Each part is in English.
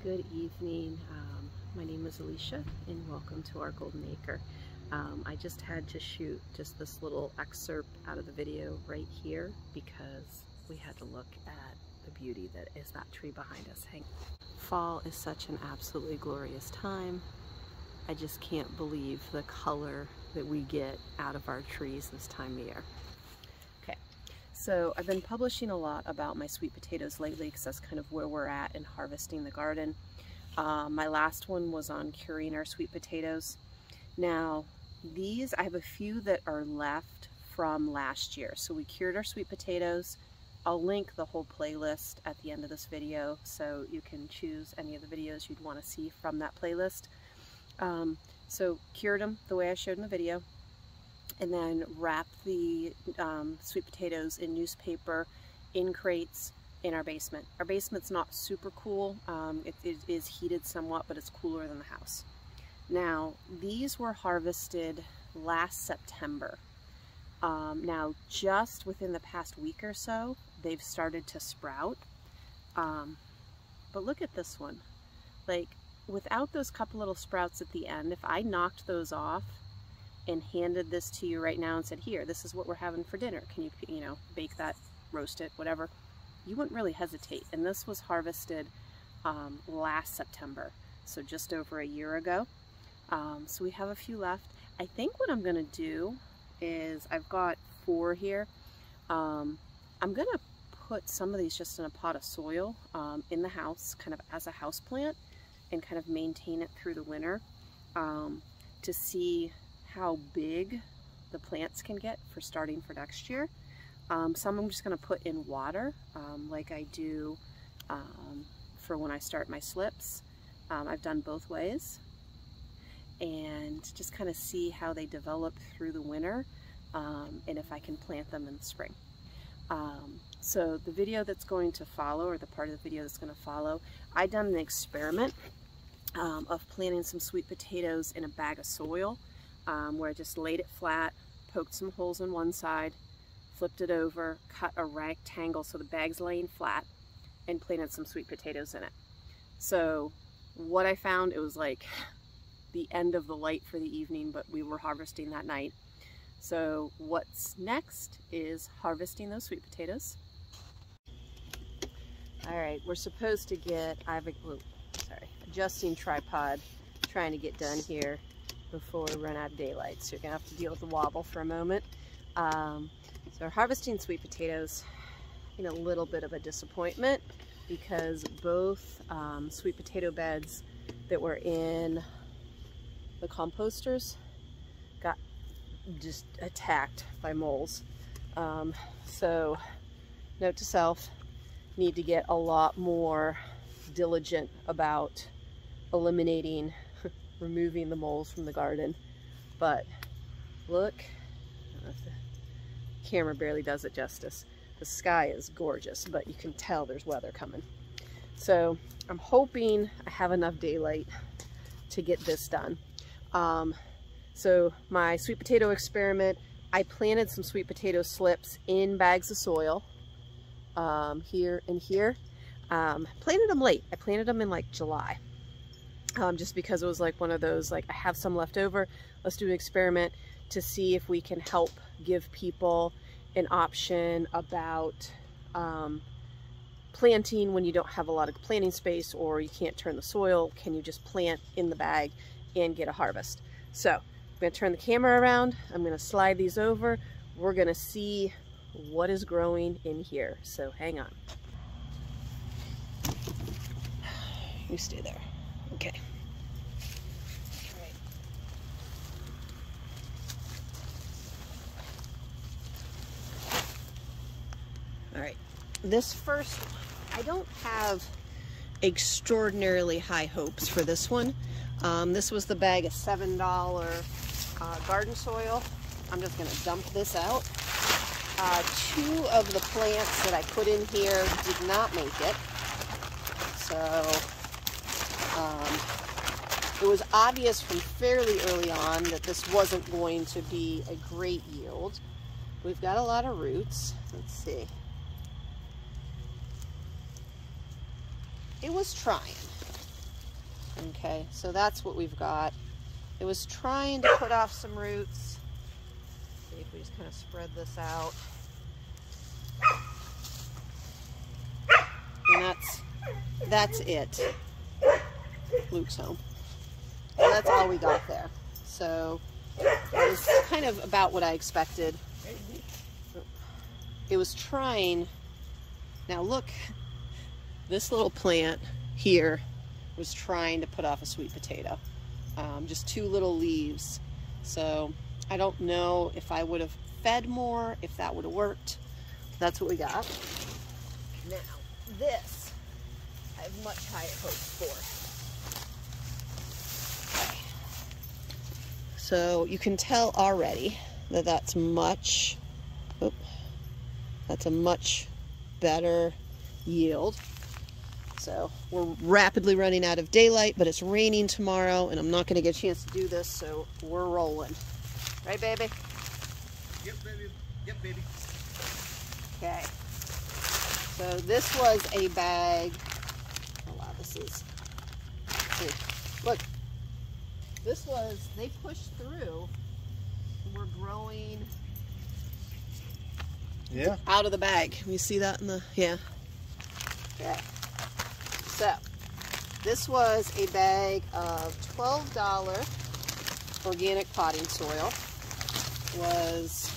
Good evening. My name is Alicia and welcome to our Golden Acre. I just had to shoot just this little excerpt out of the video right here because we had to look at the beauty that is that tree behind us. Fall is such an absolutely glorious time. I just can't believe the color that we get out of our trees this time of year. Okay, so I've been publishing a lot about my sweet potatoes lately because that's kind of where we're at in harvesting the garden. My last one was on curing our sweet potatoes. Now these, I have a few that are left from last year. So we cured our sweet potatoes. I'll link the whole playlist at the end of this video so you can choose any of the videos you'd want to see from that playlist. So cured them the way I showed in the video, and then wrapped the sweet potatoes in newspaper in crates in our basement. Our basement's not super cool. It is heated somewhat, but it's cooler than the house. Now, these were harvested last September. Now, just within the past week or so, they've started to sprout. But look at this one. Like, without those couple little sprouts at the end, if I knocked those off and handed this to you right now and said, here, this is what we're having for dinner. Can you, bake that, roast it, whatever. You wouldn't really hesitate. And this was harvested last September, so just over a year ago. So we have a few left. I think what I'm gonna do is, I've got 4 here. I'm gonna put some of these just in a pot of soil in the house, kind of as a house plant, and kind of maintain it through the winter to see how big the plants can get for starting for next year. Some I'm just going to put in water like I do for when I start my slips. I've done both ways, and just kind of see how they develop through the winter and if I can plant them in the spring. So the video that's going to follow, or the part of the video that's going to follow, I done an experiment of planting some sweet potatoes in a bag of soil where I just laid it flat, poked some holes on one side, flipped it over, cut a rectangle so the bag's laying flat, and planted some sweet potatoes in it. So what I found, it was like the end of the light for the evening, but we were harvesting that night. So what's next is harvesting those sweet potatoes. All right, we're supposed to get, adjusting tripod, trying to get done here before we run out of daylight. So you're gonna have to deal with the wobble for a moment. So we're harvesting sweet potatoes. In a little bit of a disappointment because both sweet potato beds that were in the composters got just attacked by moles. So note to self, need to get a lot more diligent about eliminating, removing the moles from the garden. But look, I don't know if the camera barely does it justice. The sky is gorgeous, but you can tell there's weather coming. So I'm hoping I have enough daylight to get this done. So my sweet potato experiment, I planted some sweet potato slips in bags of soil here and here. Planted them late. I planted them in like July. Just because it was like one of those, like, I have some left over, let's do an experiment to see if we can help give people an option about planting when you don't have a lot of planting space or you can't turn the soil. Can you just plant in the bag and get a harvest? So I'm going to turn the camera around. I'm going to slide these over. We're going to see what is growing in here. So hang on. You stay there. Okay. All right, this first one, I don't have extraordinarily high hopes for this one. This was the bag of $7 garden soil. I'm just gonna dump this out. 2 of the plants that I put in here did not make it. So it was obvious from fairly early on that this wasn't going to be a great yield. We've got a lot of roots. Let's see. It was trying. Okay, so that's what we've got. It was trying to put off some roots. See if we just kind of spread this out. And that's it. Luke's home. And that's all we got there. So it was kind of about what I expected. It was trying. Now look, this little plant here was trying to put off a sweet potato. Just 2 little leaves. So I don't know if I would have fed more, if that would have worked. That's what we got. Now, this I have much higher hopes for. Okay. So you can tell already that that's a much better yield. So we're rapidly running out of daylight, but it's raining tomorrow, and I'm not going to get a chance to do this, so we're rolling. Right, baby? Yep, baby. Yep, baby. Okay. So this was a bag. Oh, wow, this is... Hey, look. This was... They pushed through. And we're growing... Yeah. Out of the bag. Can you see that in the... Yeah. Okay. So, this was a bag of $12 organic potting soil. Was,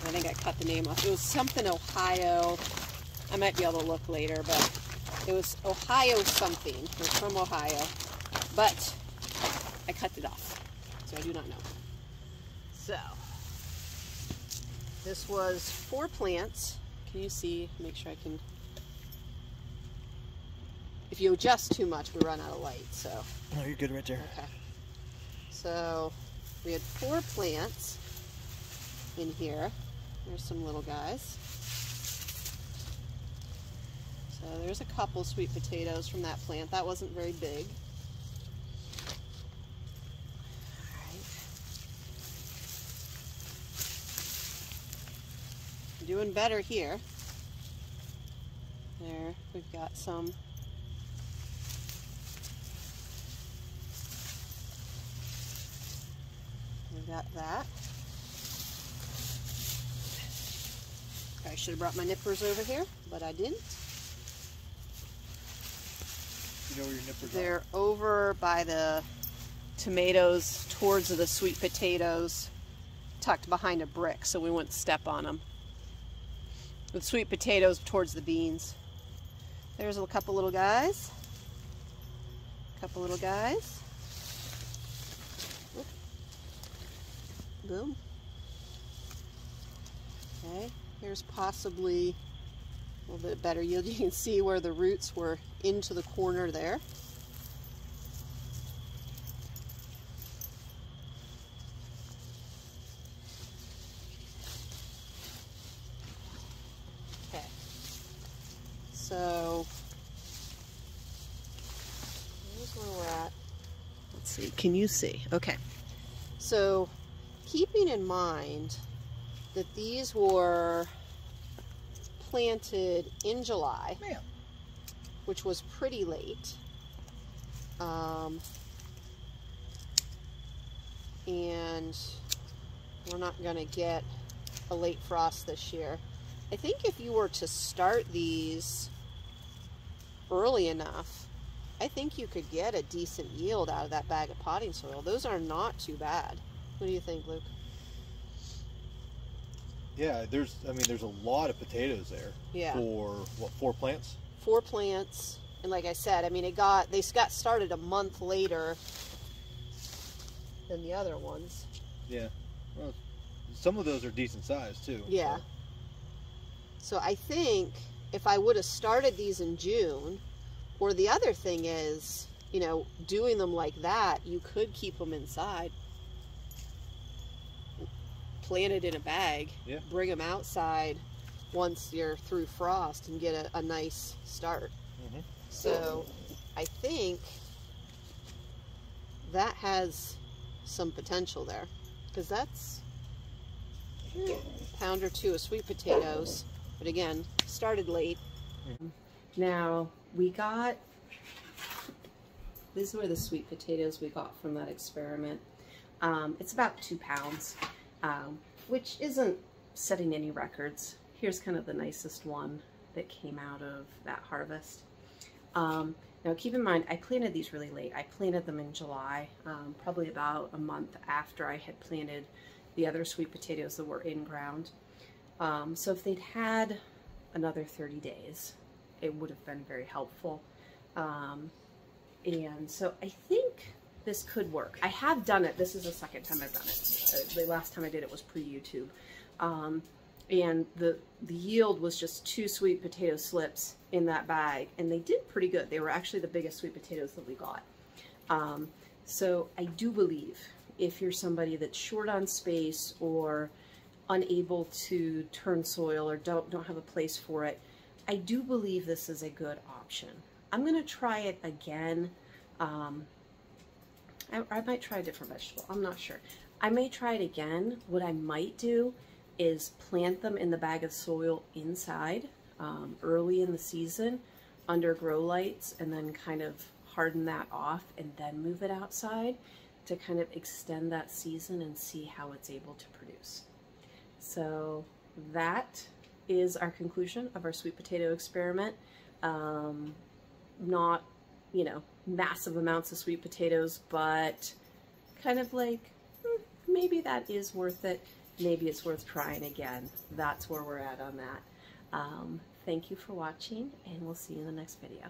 I think I cut the name off. It was something Ohio. I might be able to look later, but it was Ohio something. It was from Ohio, but I cut it off, so I do not know. So, this was 4 plants. Can you see? Make sure I can. If you adjust too much, we run out of light, so. No, you're good right there. Okay. So, we had 4 plants in here. There's some little guys. So there's a couple sweet potatoes from that plant. That wasn't very big. Alright. Doing better here. There, we've got some. We've got that. I should have brought my nippers over here, but I didn't. You know where your nippers They're are? over by the tomatoes, towards the sweet potatoes, tucked behind a brick, so we wouldn't step on them. The sweet potatoes towards the beans. There's a couple little guys. Couple little guys. Oop. Boom. Okay. Here's possibly a little bit better yield. You can see where the roots were into the corner there. Okay. So, here's where we're at. Let's see. Can you see? Okay. So, keeping in mind that these were planted in July, which was pretty late. And we're not going to get a late frost this year. I think if you were to start these early enough, I think you could get a decent yield out of that bag of potting soil. Those are not too bad. What do you think, Luke? Yeah, there's a lot of potatoes there. Yeah. For what, 4 plants? 4 plants, and like I said, I mean, they got started a month later than the other ones. Yeah. Well, some of those are decent size too. Yeah. So I think if I would have started these in June, or the other thing is, you know, doing them like that, you could keep them inside. Plant it in a bag, yeah. Bring them outside once you're through frost and get a nice start. Mm-hmm. So I think that has some potential there, because that's a pound or 2 of sweet potatoes, but again, started late. Mm-hmm. Now we got These were the sweet potatoes we got from that experiment. It's about 2 pounds, which isn't setting any records. Here's kind of the nicest one that came out of that harvest. Now keep in mind, I planted these really late. I planted them in July, probably about a month after I had planted the other sweet potatoes that were in ground. So if they'd had another 30 days, it would have been very helpful. And so I think this could work. I have done it. This is the second time I've done it. The last time I did it was pre-YouTube. And the yield was just 2 sweet potato slips in that bag, and they did pretty good. They were actually the biggest sweet potatoes that we got. So I do believe if you're somebody that's short on space or unable to turn soil or don't have a place for it, I do believe this is a good option. I'm going to try it again. I might try a different vegetable. I'm not sure. I may try it again. What I might do is plant them in the bag of soil inside early in the season under grow lights, and then kind of harden that off and then move it outside to kind of extend that season and see how it's able to produce. So that is our conclusion of our sweet potato experiment. Not, you know, massive amounts of sweet potatoes, but kind of like, maybe that is worth it. Maybe it's worth trying again. That's where we're at on that. Thank you for watching, and we'll see you in the next video.